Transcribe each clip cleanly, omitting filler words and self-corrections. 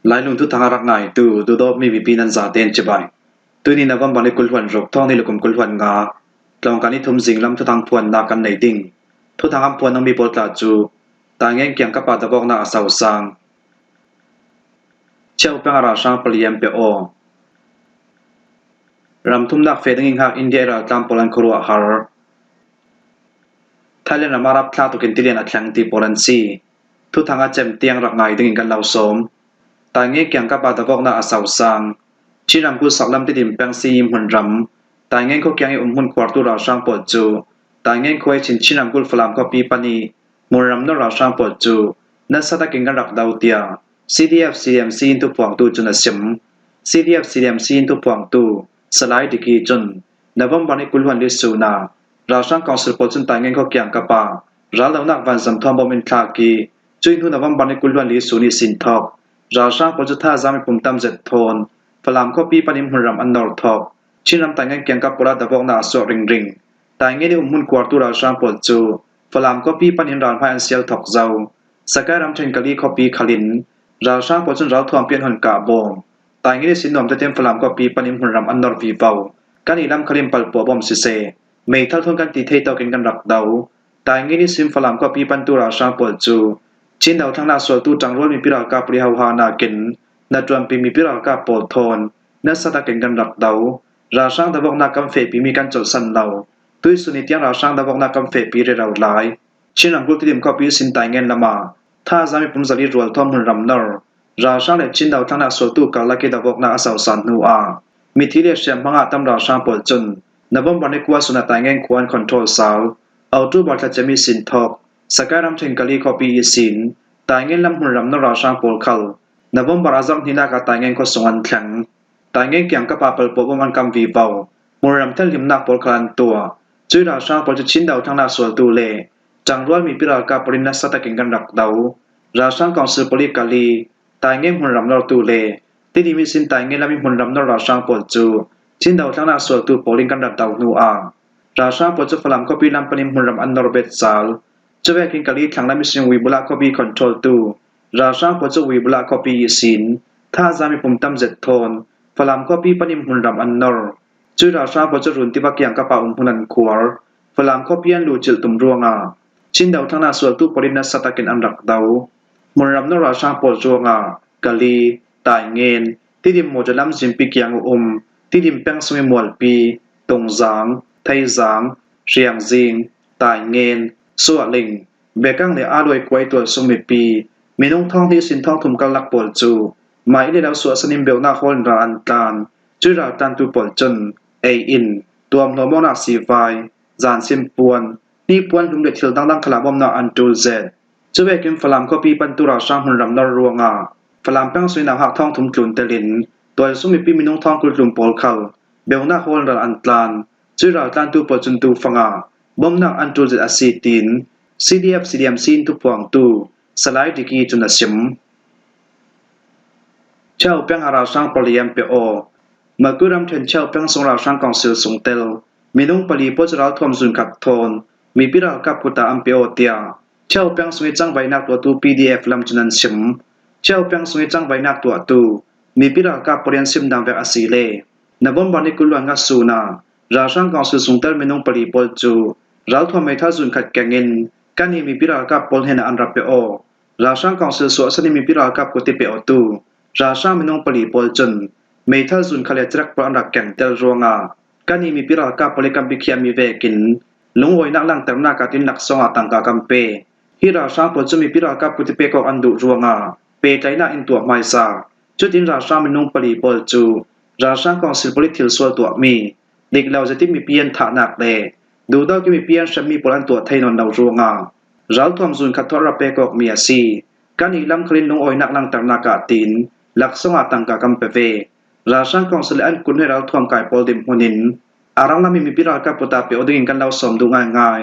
หลายลุงทุกทางรักง่ายตูดอบมีวิปีนันซาเตนจิบายตัวนี้นับวันบันในกุลวันรบท้องในลุกกุลวันงาตรงการนี้ทุ่มสิงลำทุกทางพวนนากันในดิ่งทุกทางอำพวนต้องมีโปรตลาจูต่างเงี้ยเกี่ยงกับปาตะบอกนาสาวสางเช่าเป็นราชาปลียมเปโอรำทุ่มนักเฟดิงหักอินเดียราตามโปแลนด์ครัวฮาร์ไทยนามารับพลาตุกินติเลียนอัตแลนติโปแลนด์ซีทุกทางอาเจมเตียงรักง่ายดิ่งกันเหล่าสมต่างเงี้ยเกี่ยงกับปาตะบอกนาสาวสางชีรำกุสักลำที่ดิมแปงซีมหุ่นรำต่างเงี้ยเขาเกี่ยงหุ่นควาร์ตุราชาปอดจูต่างเงี้ยคอยชินชีรำกุฟลามก็ปีปนีมุนรำนราชาปอดจูนัสตะกิงกันรักดาวเตีย CDF CMC ทุกพวงตูจุนเสม CDF CMC ทุกพวงตูสลายดิกีจุนนวมบันิกุลวันลิสูนาราชาคองสุลปอจุนต่างเงี้ยเขาเกี่ยงกับปาราลาวนักวันสัมทอมบอมินทากีจุยนุนวมบันิกุลวันลิสูนิสินทอกราชาปอจุท่าจามิปุ่มตำเจ็ดโทนฟลามก็ปีปนิมหุ่นรำอันนอร์ทอกชินรำต่างเงี้ยเกี่ยงกับปราดบอกนาสวริงริงต่างเงี้ยได้หุ่นกวาดตุราชาปอจูฟลามก็ปีปนิมรานพายอันเซียลทอกเจ้าสกายรำเชนกะลีคอปีขลินราชาปอจุนเราทวมเปลี่ยนหันกาบงต่างเงี้ยได้สินนอมจะเต็มฟลามก็ปีปนิมหุ่นรำอันนอร์วีเบากันอีลำขลิมปัลปัวบอมซิเซไม่ทัลทนกันตีเทตอกินกันรักดาวต่างเงี้ยได้สินฟลามก็ปีปันตุราชาปอจูชินดาวทั้งนาสวตูจังรวมีปิรากาปริฮาวานากินนัดรวมปีมีปิรากาโปทนนัสตะเก่งกันรักดาวราชาดาวกนักกำเฟปีมีกันจดสันดาวตุยสุนิตยังราชาดาวกนักกำเฟปีเรเราหลายชินังกุลติดิมก็ปีสินตายเงินละมาถ้าจามีปุ่มสลีรวลทอมหุ่นรำนอร์ราชาเลชินดาวทั้งนาสวตูกาลกิดาวกนักอาสาวสันนูอามีที่เรียกเสียมพังอาตำราชาปอดจนนบบันในกัวสุนัตายเงินควรคอนโทรลสาวเอาตู้บอลจะมีสินทอกสกายรำเชงกะลีคอปีสินตายเงินลำหุ่นรำนอร์ราชาปอลคัลนบบันอาจังนิลากาตายเงินก็สงวนแข็งตายเงี้ยเกี่ยงกับปาเปิลปบมันกำวีเบามุรำเทลิมนักปอลคลันตัวจุยราชาปอลจะชินดาวทั้งนาสวตูเลจังรวมีปิรากาปรินัสตะเก่งกันรักดาวราชากองสือปลิกาลีตายเงี้ยมุรำนอตูเลที่ดีมีสินตายเงี้ยลำมีมุรำนอราชาปอลจูชินดาวทั้งนาสวตูปลิงกันรักดาวนูอาราชาปอลจะฝรั่งก็ปีลำปนิมุรำอันนอร์เบตซาลจะแวกินกาลีทั้งลำมีสิงวีบุลาก็ปีคอนโทรลตูราชาปอลจะวีบุลาก็ปีสินถ้าจามีปุ่มตำเจ็ดโทนฟลามก็ปีปนิมหุ่นรำอันนอร์จุยราชาปอจรุนที่ว่าเกี่ยงกับปาหุ่นนันควร์ฟลามก็เพียนดูจิลตุมรวงอาชินดาวทั้งนาสวตุปรินัสตะกินอันรักดาวมุนรำนอราชาปอจวงากะลีตายเงินที่ดิมโมจะล้ำจิมปีเกียงที่ดิมแป้งสมัยมวลปีตงจางไทจางเชียงจิงตายเงินสัวลิงเบกังในอาด้วยกวยตัวสมัยปีมีนุ่งทองที่สินทองถุมกลักปอจูหมายได้แล้วสวสนิมเบลนาคนราอันตานจุราตันตุปอลจนเออินตัวมโนมนาซีไฟจานซิมปวนนี่ปวนถุมเด็ดทิลดังขลาบอมนาอันตูเซจุเวกิมฝรั่งก็ปีปันตุราช่างหุ่นรำนรวงฝรั่งแป้งสวยนาหักทองถุมกลุ่นเตลินตัวสุมิปีมีนุ่งทองกลุ่มปอลเขาเบลนาคนราอันตานจุราตันตุปอลจนตูฟังบอมนาอันตูเซอซีติน CDF CDMC ทุกพวงตูสลายดิกีจุนเสมเช่าเปียงหาราช่างปลียมเปโอเมื่อกุรำเทนเช่าเปียงทรงราช่างกองเสือสงเตลมีนุ่งปลีโปจราทวมสุนขัดโทนมีปิรากับพุตาอัมเปโอเตียเช่าเปียงสวยจังใบนักตัวตู PDF ลำจุนันชิมเช่าเปียงสวยจังใบนักตัวตูมีปิรากับปริยันซิมดังเวอสีเลนบอมบันิกุลวังกัสูนาราช่างกองเสือสงเตลมีนุ่งปลีโปจูเราทวมไม่ท่าสุนขัดแกงเงินกันนี้มีปิรากับปอลเฮนอันรับเปโอราช่างกองเสือสวสนิมีปิรากับกุติเปโอตูราชามินงปลีปอลจนเมทัลซุนคาเลตรักปรักแก่งเตลรวงกันนี้มีปิรากาปลิกัมบิเคียมีเวกินลุงโอยนักลังเติมนากาตินนักสงตังกากัมเปฮิราชาปอลจมีปิรากาปุติเปกอันดุรวงเปไตนาอินตัวไมซาจุดินราชามินงปลีปอลจูราชากองสิลปลิทิลสวตัวมีเด็กเราจะที่มีเพียนฐานักเลดูดาวที่มีเพียนชมีปลันตัวไทยนนดาวรวงเราทวมซุนคัทวราเปกมีอาซีกันนี้ลำคลินลุงโอยนักลังเติมนากาตินลักษณะต่างกับกัมเปเวราชากองเสลอันคุณให้เราทวมกายปอลดิมหุนินอารังนามีปิรากับปุตาเปอดิงกันเราสมดูง่าย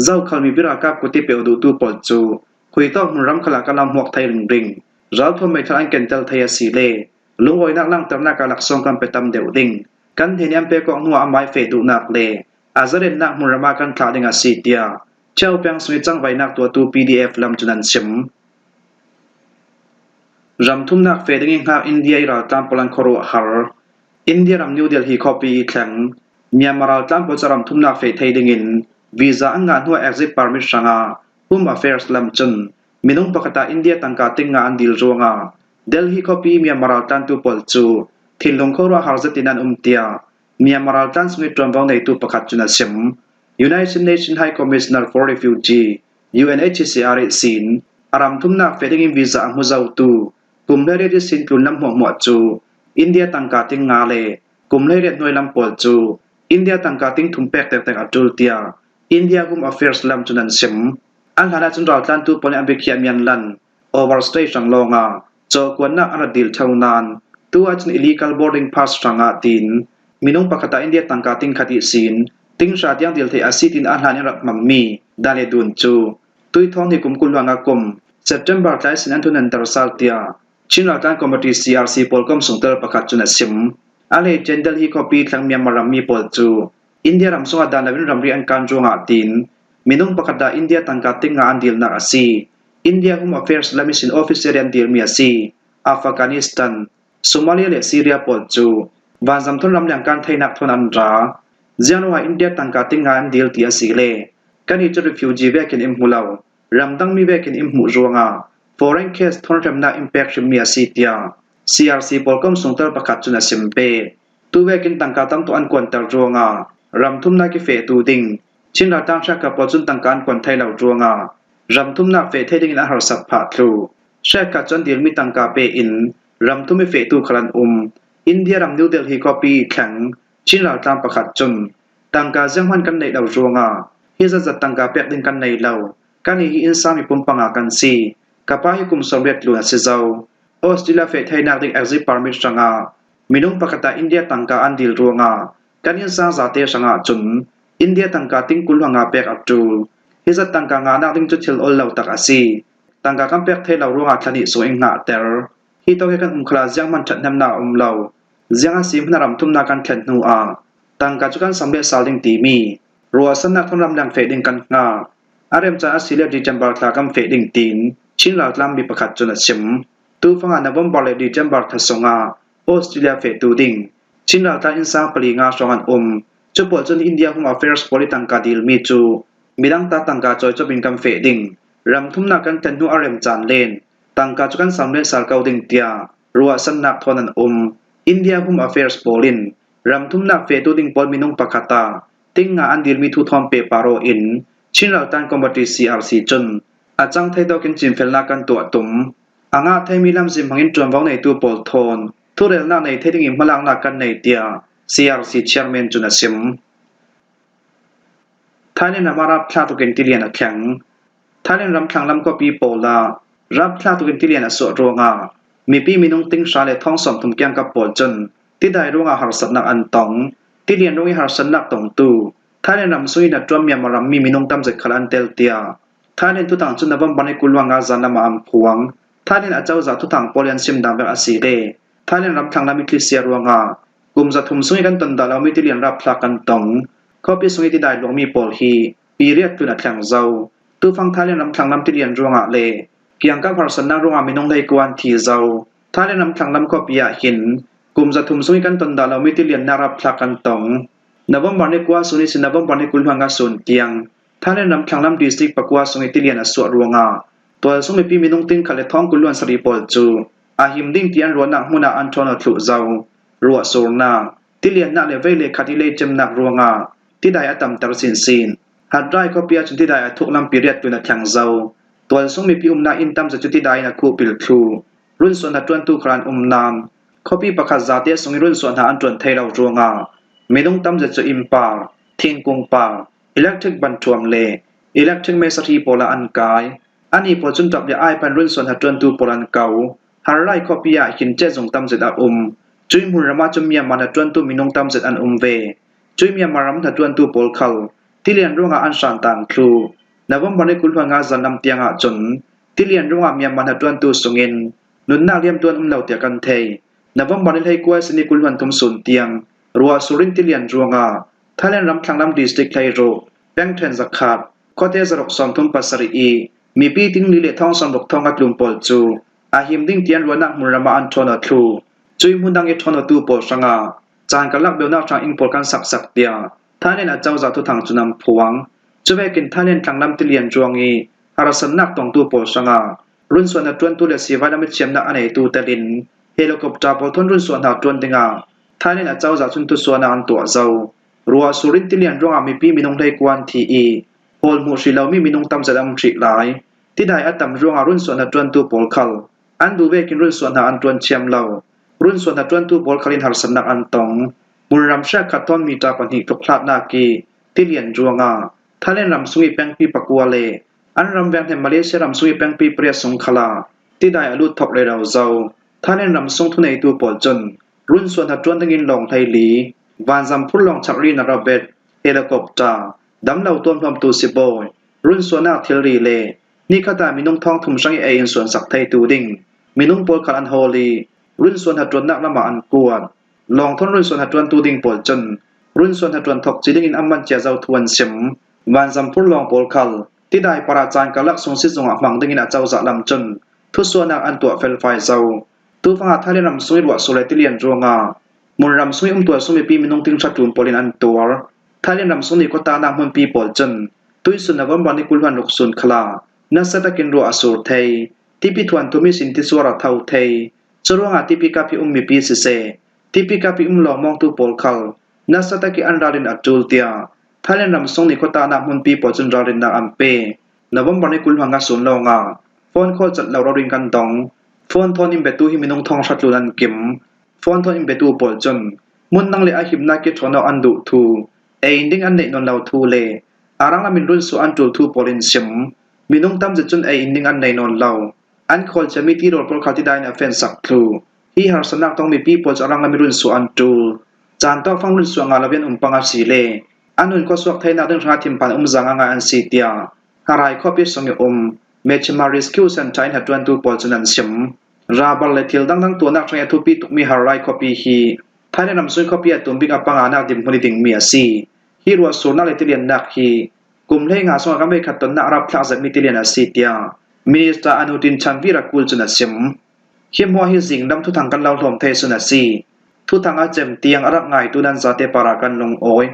เจ้าเขามีปิรากับกุติเปอดูตูปอลจูคุยต้องหุ่นรำขลากันลำหวกไทยริงเราทวมไม่ทันเกนเตลไทยสีเลลุงโอยนักลังเติมนากาลักษณะกันไปตำเดียวดิงกันเทียนเปกองหัวอามายเฟดูนักเลอาจจะเด่นนักหุ่นรำมากันขาดิงอาซีเตียเจ้าเปียงสมิจังไว้นักตัวตู PDF ลำจุนันชิม รำทุ่มนักเฟดงิงฮาอินเดียราตามปลันครัวฮาร์อินเดียรำนิวเดลฮีคอปีแข็งเมียนมาราตามปจรำทุ่มนักเฟดไทยดิงินวีซ่าอังงานหัว exit permit สังอาHome Affairs lam chun minung pakata India tangka tinga andil ronga Delhi copy Myanmar tan tu pol chu thilong khora harzatinan umtia Myanmar tan sungi tromwang nei tu pakat chuna sim United Nations High Commissioner for Refugee UNHCR sin aram thumna feding in visa ang huzau tu kumlere ri sin tulnam mo chu India tangka tinga le kumlere noi lam pol chu India tangka ting thumpek tek tek atul tia India Home Affairs lam chunan sim an hana chun raw tlan tu pon ambekhian mian lan overstay sang longa cho kwanna aradil thaunan tu achn illegal boarding pass sanga tin minung pakata India tangka ting khati sin ting sha tiang dil the asitin an han rat mammi dale dun chu tui thong ni kum kulwanga kum September tlai sin an thunan tar saltia chinra tan committee CRC polkom sungter pakhat chuna sim ale jendal hi copy thlang Myanmar mi pol chu India ram songa danawin ramri an kan ronga tin minung pakata India tangka tinga andil na asi India Home Affairs lamisin officer an deal mi asi Afghanistan Somalia le Syria pol chu wanzam thon ram lang kan thainak thon an ra Janwa India tangka tinga andil ti asi le kani chu refugee vekin imhulau ramdang mi vekin imhu ronga foreign case thon ramna impact mi asi tia CRC polkom sungtar pakhat chuna simpe tu vekin tangka tam to an kwantar ronga ram thumna ki fe tu ding chin ra tang sha ka pojun tangkan kon thai lau ronga ram thumna fe theding in a har sap pha thlu sha ka chon dil mi tangka pe in ram thumi fe tu khalan India ram New Delhi copy khang chin ra tang pakhat chun tangka jangman kan nei lau ronga hi za zat tangka pek ding kan nei lau kan hi insa mi pum panga kan si kapa hi kum soviet lu na se zau Australia fe thai nak ding exit permit sanga minung pakata India tangka andil ronga kanin sang zate sanga chun India tangka ting kulwanga pek atul hiza tangka nga na ding chuthil ol law tak asi tangka kam pek thai law ronga thani so engna ter hi to kan umkhla jang man thatnam na umlaw jang asim naram thumna kan thlen nu a tangka chukan samle saling ti mi ruwa sanna thonram lang fe ding kan nga arem cha asilia December thla kam fe ding tin chin law tlam bi pakhat chuna sim tu fanga November le December thasonga Australia fe tu ding chin law ta insa pali nga songan chupol chun India Home Affairs politang ka dil mi chu midang ta tangka choi chopin kam fe ding ram thumna kan tanu arem chan len tangka chukan samle sal kau ding tia ruwa sannak thonan India Home Affairs polin ram thumna fe tu ding pol minung pakhata tinga andil mi thu thom pe paro in chinral tan committee CRC chun achang thai do kin chim felna kan to tum anga thai mi lam sim hangin tromwang nei tu pol thon thurel na nei theding im malang na kan nei tia CRC chairman chuna sim Thailand amarap thla to ken tilian akhang Thailand ram thlang lam ko pi pola rap thla to ken tilian aso ronga mi pi minung ting sha le thong som thum kyang ka pol chun ti dai ronga har sat nak an tong tilian rongi har san nak tong tu Thailand ram sui na trom Myanmar ram mi minung tam je khalan tel tia Thailand tu tang chun na bam bani kulwanga zana ma am phuang Thailand achau za tu tang polian sim dam ba asi de Thailand ram thlang lam mi sia ronga kumza thum sui kan ton da law mi tilian rap thla kan tong copy sui ti dai long mi pol hi period tu na thlang zau tu phang Thailand ram thlang lam tilian ronga le kyang ka person na ronga minong dai kwan thi zau Thailand ram thlang lam copy ya hin kumza thum sui kan ton da law mi tilian na rap thla kan tong November ni kwa suni sin November ni kulhanga sun tiang Thailand ram thlang lam district pakwa sui tilian aso ronga tol sumi pi minong ting khale thong kulwan sari pol chu a him ding tian rona hmuna an thona thu zau ruwa sorna tilian na le vele khatile chem nak ronga tidai atam tar sin hadrai kopia chun tidai athuk lam period tu na thang zau tol sumi pi umna intam za chuti dai na khu pil thu run son na twan tu kran nam copy pakha zate sungi run son ha an tron thai raw ronga minung tam za chu impar thingkung pa electric ban thuam le electric mesari pola an kai ani po chun top ya ai pan run son ha twan tu polan kau harai kopia hin che jong tam zeta chui mun rama chumya mana twan tu minung tam zet an ve chui mya maram tha twan tu pol khal tilian ronga an san tang thu November ni kulhanga zanam tianga chun tilian ronga mya mana twan tu sungin nun na liam twan lau tia kan thei November ni lei kwa sini kulhan thum sun tiang ruwa surin tilian ronga Thailand ram thanglam district lai ro peng then zakhat khote zarok som thum pasari mi pi ting li le thong som rok thong atlum pol chu อาหิมดิ้งเตียนรวนักมุรมาอันทอนทูจุยมุนดังเอทอนตูปอสังาจานกันลักเบลนักจางอิงปอกันสักเดียท่านเล่นอาเจ้าจากทุทางจุนำพวงจะไปกินท่านเล่นทางลำติเลียนจวงอีหารสนักตองตูปอสังารุ่นส่วนหัดจวนตูเลสีไว้ดำมิเชียมนักอันไหนตูเตลินเฮลิคอปเตอร์ปอทนรุ่นส่วนหัดจวนติงาท่านเล่นอาเจ้าจากจุนตุส่วนอันตัวเจ้ารัวสุรินติเลียนจวงมีปีมีนงได้กวนทีอีโฮลมูชิลามีนงตำจะดำจิหลายที่ได้อัตตำจวงรุ่นส่วนหัดจวนตูปอลคัลอันดูเวกินรุ่นส่วนหัดอันจวนเชียมเหล่ารุ่นส่วนหัดจวนตูปอลคัลินหารสนักอันตองมุรำเชคขัดต้นมีตาปันหิตกพลาดนากีที่เลียนจวงท่านเล่นรำสุยแปงปีปะกัวเลอันรำแวงแห่งมาเลเซียรำสุยแปงปีเปรียสงขลาที่ได้อลุดทอกเลยเราเจ้าท่านเล่นรำทรงทุนในตัวปอจนรุ่นส่วนหัดจวนตั้งอินลองไทยลีวานจำพุ่ลองชักรีนาราเบตเฮลิคอปเตอร์ดำเหล่าต้นพรมตูสิบอยรุ่นส่วนนาเทลรีเลนี่ข้าตามีนุ่งทองทุ่มช่างเอ็นส่วนสักไทยตูดิ่งมีนุ่งโปลคันอันโฮลีรุ่นส่วนหัดจวนนักละมาอันกวนลองทนรุ่นส่วนหัดจวนตูดิ่งปอจนรุ่นส่วนหัดจวนทอกจีดิ่งอินอัมมันเจาเจ้าทวนเสมวานจำพุ่ลองโปลคัลที่ได้ปราจารย์กลักทรงสิทธิ์ทรงอักมังดิ่งอินอาเจ้าจะลำจนทุส่วนนักอันตัวเฟลไฟเจ้าตู้ฟังหาท่าเล่นรำสุยหลวสุเลติเลียนจวงมุนรำสุยตัวสุยปีมีนุ่งทิ้งชัดจูนปอลินอันตัวท่าเล่นรำสุยก็ตานางมันปีปอจนตุยสุนกบันนิกุลวันลุกสุนขลานัสตะกินรัวอสูรเทยที่พิทวนตุมิสินทิสวรเทาเทยจรวงอาทิพิกาพิมีปีสิเซที่พิกาพิหลอมองตูปอลคัลนัสตะกิอันดารินอัจูลเตียท่าเล่นรำสุยก็ตานางมันปีปอจนดารินนาอัมเปนวบันนิกุลวังกสุนลองฟอนโคจัดเหล่าเราริงกันดองฟอนทอนอิมเบตูหิมินงทองชัดลุนันกิมฟอนทอนอิมเบตูปอลจนมุนนังเลอาหิมนาเกทวนอันดุทูเอ็นดิ้งอันเนนนเราทูเลอารังละมินรุ่นสุอันจูลทูปอลินซิมมินงตำจะจนเอ็นดิ้งอันเนนนเราอันคอลจะมีที่โรดปอลคาติได้ในเฟนสักทูฮีฮาร์สนักต้องมีปีปอลจะรังละมินรุ่นสุอันจูลจานต้องฟังรุ่นสุงาลาเวนปังอาศีเลอันนุ่นก็สวกไทยนาดึงราทิมพันจังงาอันซีเตียหารายข้อพิษสงยเมชมาริสคิวเซนไทน์หัดจวนตูปอลจนันซิมราบัลเลทิลดังตัวนักช่วยทุปีตุกมีหารายคอปีฮีท่านแนะนำส่วนคอปีตุ่มบิ๊กอัปปังอานักดิมพนิดิงเมียซีฮีรัวสูนักเลติเลียนนักฮีกลุ่มเล่งหาส่วนกันไม่ขัดตนนักรับพลาสมิติเลียนอาซีเตียมินิสตาอนุดินชันวิรักุลจนันซิมเข้มหัวฮิสิงดำทุทางกันเล่าลมเทสุนัซีทุทางอาเจมเตียงรักง่ายตุนันซาเตปารากันลงโอย